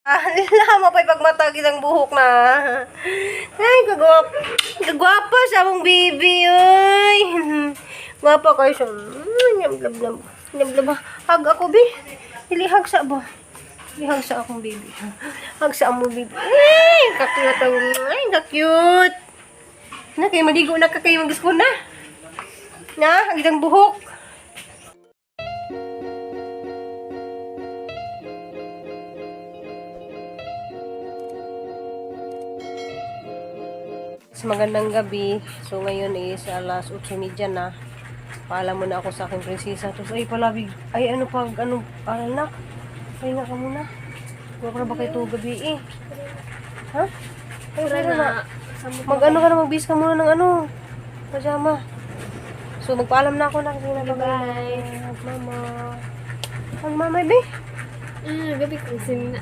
Lama pa'y pagmatag isang buhok na. Ay, kagwapa siya mong bibi, oy. Gwapa kayo siya. Nyablab. Nyablab. Hag ako, bi. Dili, hag sa ba? Dili, hag sa akong bibi. Hag sa among bibi. Ay, kakita. Ay, cute. Na, kayo maligo na ka kayo mag-school na. Na, ang isang buhok. Magandang gabi. So ngayon is alas 8:30 na. Paalam muna ako sa aking prinsesa. Tapos ay palabig. Ay ano pag ano anak. Ay na ka muna. Huwag na ba kayo ito gabi eh. Ha? Ay na. Mag-ano ka na magbihis ka muna ng ano. Pajama. So magpaalam na ako na kasi na bye. Mama. Ang mama be? Gabi kong sinina.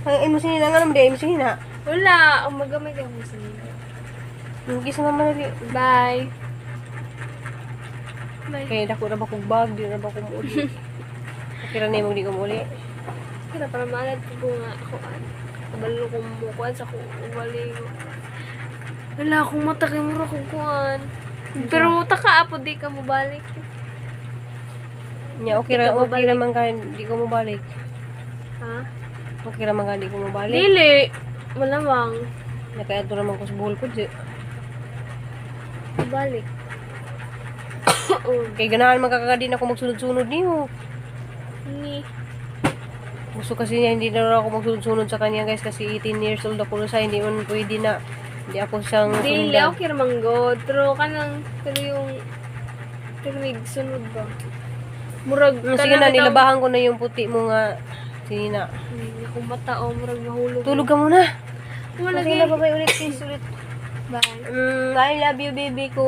Ay mo sinina nga naman di. Ay mo sinina. Wala. Umagamay ka kong sinina. Hindi sa mama na Bye. Bye. kaya dako na ba kong bag, di na ba kong muli. Kira na yung di ko muli. Kira para maalat ko nga ako. Kabalo kong mukuan sa kong umaling. Wala akong matakay mo ra kong kuan. Pero taka apo di ka mo balik. Nya okay naman ka, di ko mo balik. Ha? Okay naman ka, di ko mo balik. Dili. Malamang. Nakaya ito naman ko sa buhol ko, di. Balik. Kaya ganahan magkakadin ako magsunod-sunod niyo. Ni. Gusto kasi niya, hindi na ako magsunod-sunod sa kanya guys, kasi 18 years old ako na siya, hindi man pwede na. Hindi ako siyang Dili, sundan. okay naman go. Pero kanang, pero yung, pero may sunod ba? Murag, Sige na, nilabahan ko na yung puti mo nga. Sige na. Kung mata o, murag mahulog. Tulog ka muna. Wala Sige na, babay ulit, please, ulit. Bye. I love you, baby ko.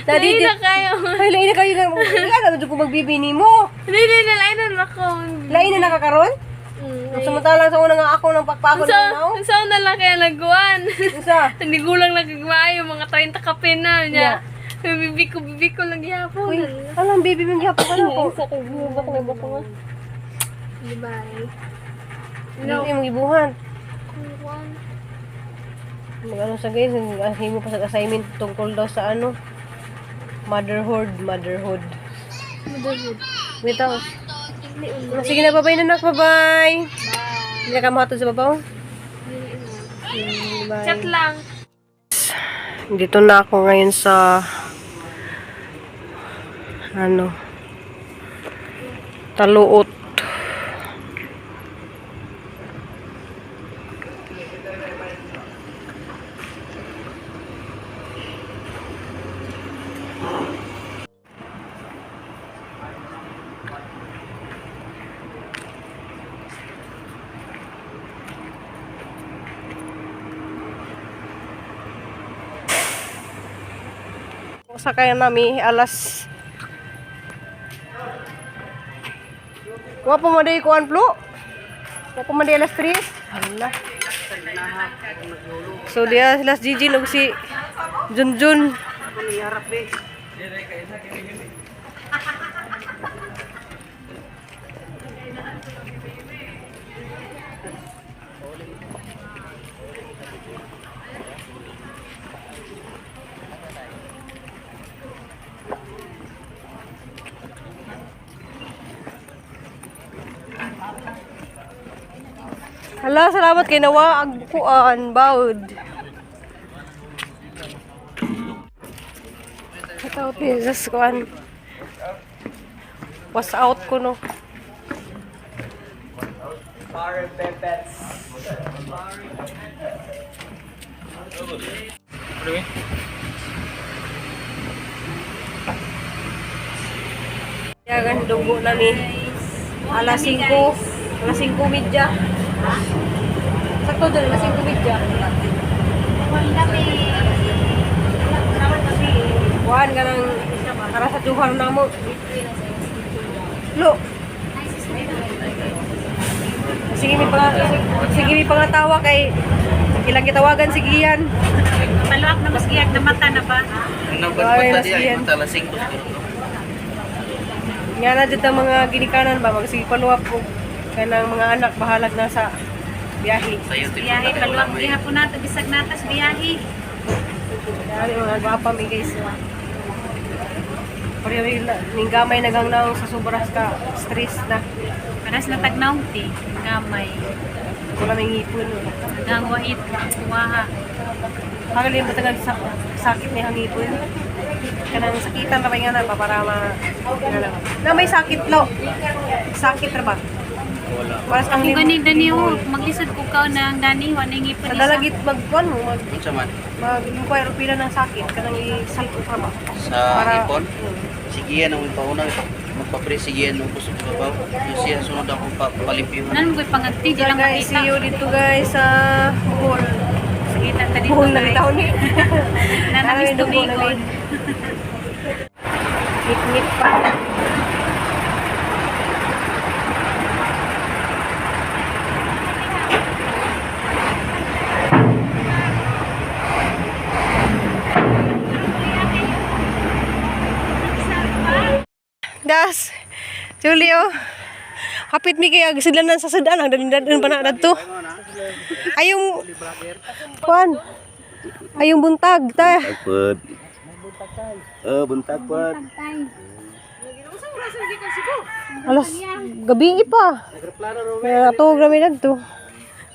Dali na kayo. Ay, lain na kayo. Wala na ko magbibini mo. Dili na, lainan ako. Lain na nakakaroon? Samantalang sa una nga ako ng pakpako na now. Saan na lang kaya nagkuhan? Isa. Hindi gulang nagkagmaayo, mga 30 kape na niya. Bibi ko lang yapo. Uy, alam, baby, may gihapo ka na ako. Sa kagubak na ba ko nga? Bye. Hindi mo gibuhan. Mag-ano sa guys, hindi mo pa sa assignment tungkol daw sa ano, motherhood. Wait ako. Sige na, bye-bye na nak, bye-bye. Hindi na ka mahatod sa babaw? Bye. Chat lang. Dito na ako ngayon sa ano, Taluot. Sakay nami alas Wapo mo day kuan plo. Wapo mo day alas 3. Hala. So dia alas Gigi og si Junjun. Hala, salamat kay nawa ang kuan bawd. Ito Jesus kuan. Was out ko no. Yagan dugo na ni. Alas 5. Alas 5:30. Sakto doon, alas 5:30. Kuhan ka ng karasatuhan na mo. Lo. Sige may pangatawa kay ilang kitawagan sige yan. Paluak na mas giyak na mata na ba? Ay, nasiyan. Nga na dito ang mga ginikanan ba, magsige paluwap ko. Kanang mga anak bahalag na sa biyahe. Biyahe, kaluang gihapon nato, bisag natas biyahe. Dari mga gwapa mi guys. Pareho ning gamay nagangnaw sa sobras ka stress na. Paras na tagnaw, ti. Gamay. Wala may ngipon. Gangwahit, waha. Kagaling mo tagal sa sakit ni hangipon. Kanang sakitan na ba nga na ba para na may sakit lo. Sakit ra ba? Para sa Kung kanila. gani daniho, maglisod ko ka na ang dani, wanay ngipon Sa isa. dalagit magkuan mo Unsa man? mag-inquire pila ng sakit kanang i-salto ka ba? Sa ipon? Sige yan ang ipauna. Magpapre sige yan ang kusog sa babaw. Yung siya sunod ako papalimpiyuhan. Nan ko'y pangagti, di So lang guys, see you makita. dito guys sa Bohol. Sige, tata dito Bohol na guys. bitaw ni. Nanamis tumikon. Ngit-ngit pa. Das, Julio. Hapit mi kay agsidlanan sa sedan ang dalin pa na dadto. Ayong kuan. Ayong buntag ta. Takpad. Buntag pad. Alas gabi pa. Kaya ato grami dadto.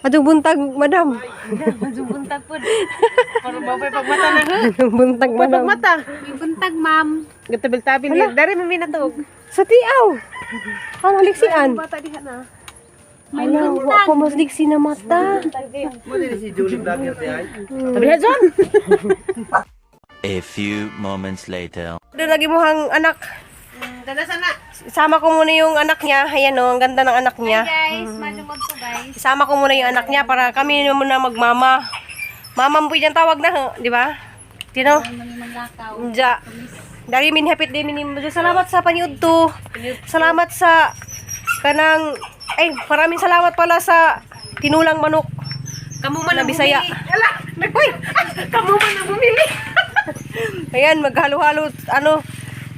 Adong buntag, madam. Buntag po. Para babay pagmata na ha. Buntag, madam. Pagmata. May buntag, ma'am. Gatabil-tabil ni. Dari mo minatog. Sa tiaw. Ang haliksian. Bata diha na. May wa ko mas liksi na mata. Tabiha dyan. A few moments later. Doon lagi mo hang anak. Dala sana. Isama ko muna yung anak niya. Ayan o, ang ganda ng anak niya. Guys, malungod ko guys. Isama ko muna yung anak niya para kami muna magmama. Mama mo yung tawag na, di ba? Tino? Manglakaw. Diya. Dari min hapit din min. Salamat sa paniud to. Salamat sa kanang maraming salamat pala sa tinulang manok Kamu man na ang Bisaya. bumili. Ala, nagpoy. Kamu man ang bumili. Ayan, maghalo-halo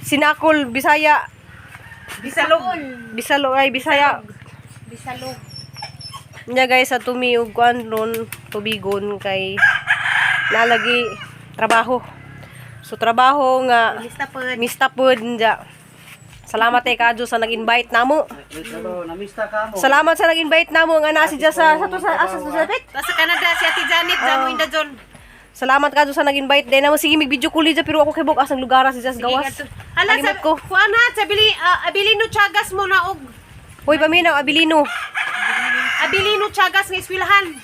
sinakol Bisaya. Bisalog. Bisaya. Bisalog. Nya guys sa tumi ug kuan ron tubigon kay nalagi trabaho. So trabaho nga Lista po. mista pod nya. Salamat kadyo sa nag-invite namo. Namista ka mo. Salamat sa nag-invite namo nga naa si Jess sa pit. Sa Canada si Ate Janet damo inda John. Salamat kadyo sa nag-invite din namo sige mig video call dyan pero ako kay buk asang lugar si Jess gawas. Hala Kalimot sa ko. kuan ha, sa Abilino Chagas mo na og Hoy paminaw abilino. Abilino Chagas nga eskwelahan.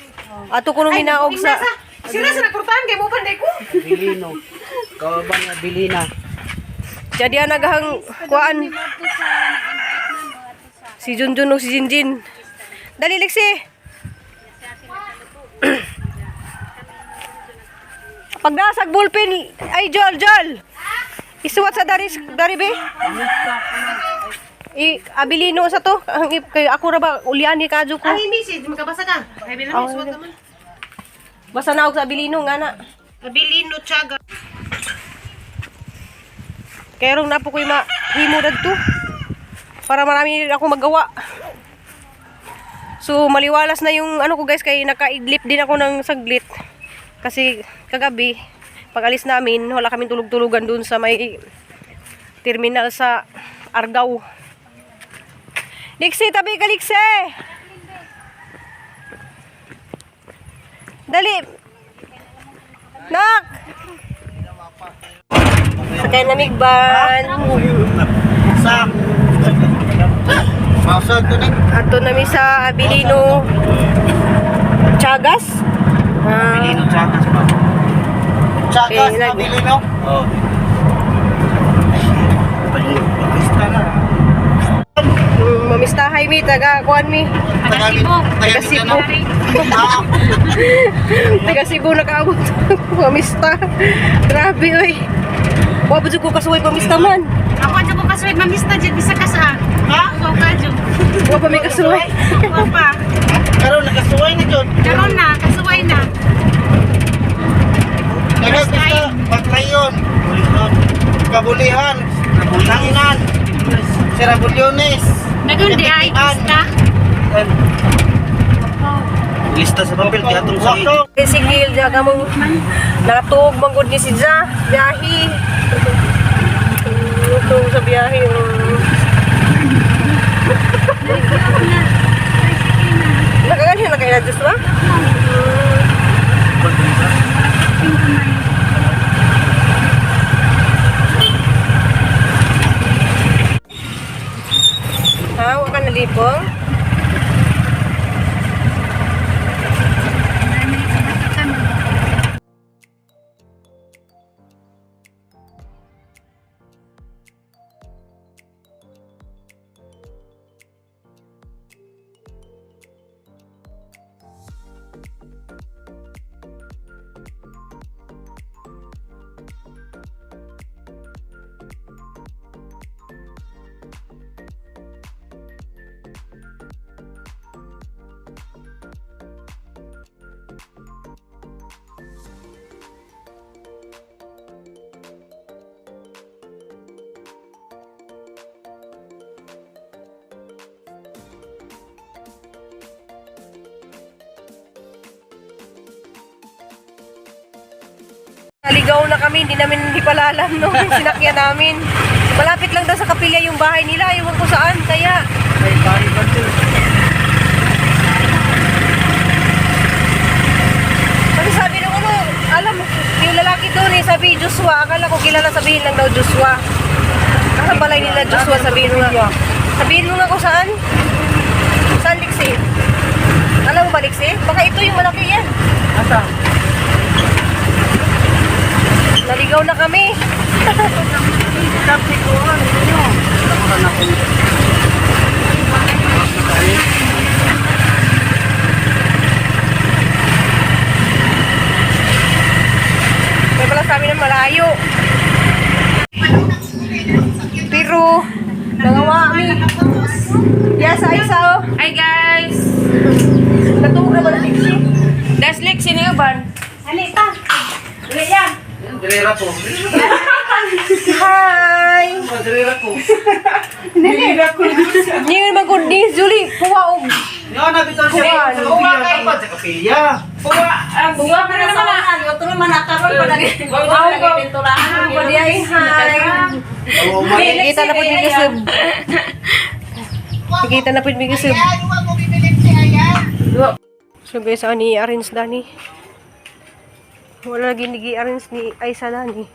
Ato ko nung minaog sa Sila sa nagportahan kay mo panday ko. Bilino. Kawaban nga bilina. jadi naghang kuan si Junjun o si Jinjin. Dali Lexi. Pagdasag ballpen ay Jol. Isuwat sa dari be. Abilino sa to. Kay ako ra ba ulian ni kadyo ko. Ay message makabasa ka. Ay bilang suwat naman. Basta naog sa Abilino nga na. Abilino Chagas. Kaya rong napo ko'y mahimo dagto. Para marami ako magawa. So maliwalas na yung ano ko guys kay nakaidlip din ako ng saglit. Kasi kagabi pag alis namin wala kaming tulog-tulugan dun sa may terminal sa Argao. Liksi, tabi ka Liksi! Dali! Nak! Sakay na migban. Sa. Masad ko ni. Ato nami sa Abilino Chagas. Bilino Chagas pa. Chagas Okay, na bilino. Oh. Namista na. Mamistahay mi, taga kuan mi. Taga Cebu. Taga Cebu nakaabot. Mamista. Grabe oy. Wa ba jud ko kasuway pamista man. Ako adyo ko kasuway mamista dyan, bisa ka sa. Ha? Ako ka dyan. Wa pa mi kasuway. Ako pa. Karon nakasuway na jud. Karon na, kasuway na. Basta Paglayon. Kabulihan. Kabulangan. Serabulyones. Nagun di ay, basta. kan. Lista sa papel kaya itong sa Si Gil, diya ka mong natug, manggod ni si Ja, biyahe. Ito sa biyahe. Nakaganyan na kayo na Diyos ba? Ha? Huwag ka nalipong? Naligaw na kami, hindi pala alam nung sinakyan namin. Malapit lang daw sa kapilya yung bahay nila, ewan ko saan, kaya. Sabi nung ano, alam mo, yung lalaki doon eh, sabi Joshua, akala ko kilala sabihin lang daw Joshua. Ang balay nila Joshua, sabihin mo nga. Sabihin mo nga kung saan? Saan Liksi? Alam mo ba Liksi? Baka ito yung malaki yan. Asa? Naligaw na kami. Sabi ko, ano nyo? Namakan ako. May pala sa amin ng malayo. Pero, nangawa kami. Kaya sa isa oh. Hi guys! Natulog na ba na Liksi? Das Lexi ni Uban. Halika. Dali yan. Dirira ko. Hi! Dirira ko. Hindi nga naman good news, Julie. Puwa og. Yan, nabitan siya. Sa kapilya. Buwa pa na naman na. Ito naman nakaroon pa lagi. Hi! Nakikita na po yung Yusuf. Nakikita na po yung Yusuf. So guys, ni arrange Dani. Wala lagi nag-i-arrange ni Aisa Dani.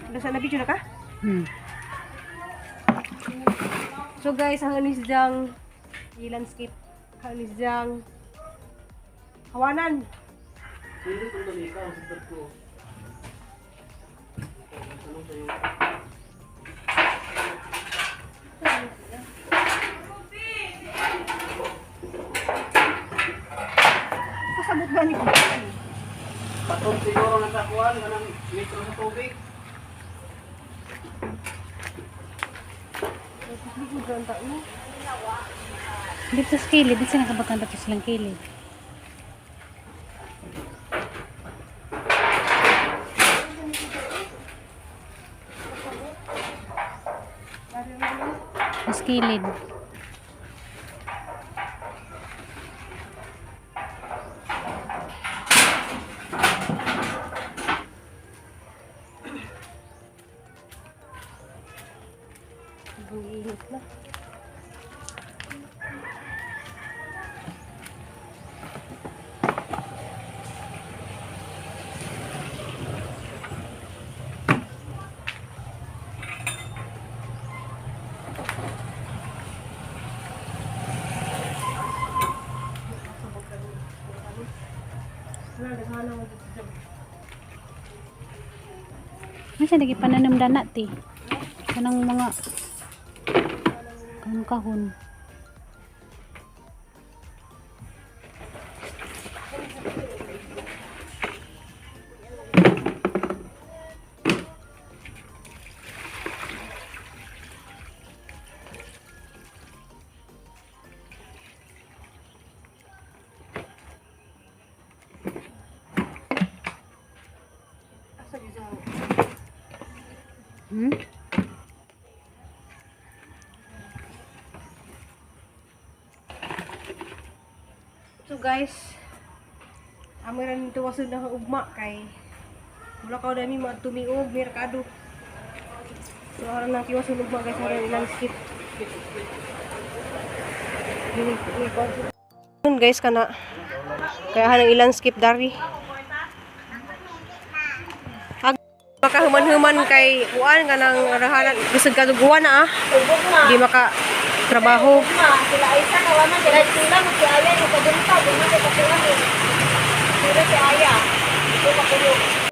Nasa na video na ka? So guys, ang anis diyang i-landscape. Ang anis diyang hawanan. Kasabot ba ni Kuya? Patong siguro ng sakuan, ganang litro sa tubig. Dito sa kilid, dito sa nakabaganda to silang kilid. Sa kilid. Ang init na. Ano siya lagi pananamdan natin? Kanang mga kahon. Hmm? So guys, amiran nito wasod na ugma kay wala ka dami tumiog merkado. So ara nang kiwasod ugma guys ara landscape. Yun guys kana kaya hanang i-landscape dari. Ag makahuman-human kay kuan kanang rahanan bisag kaduguan na Di maka trabaho. Sila isa kawanan sila magsiaya yung kadunta, di man sila sila. Sila si Aya. Ito makulo.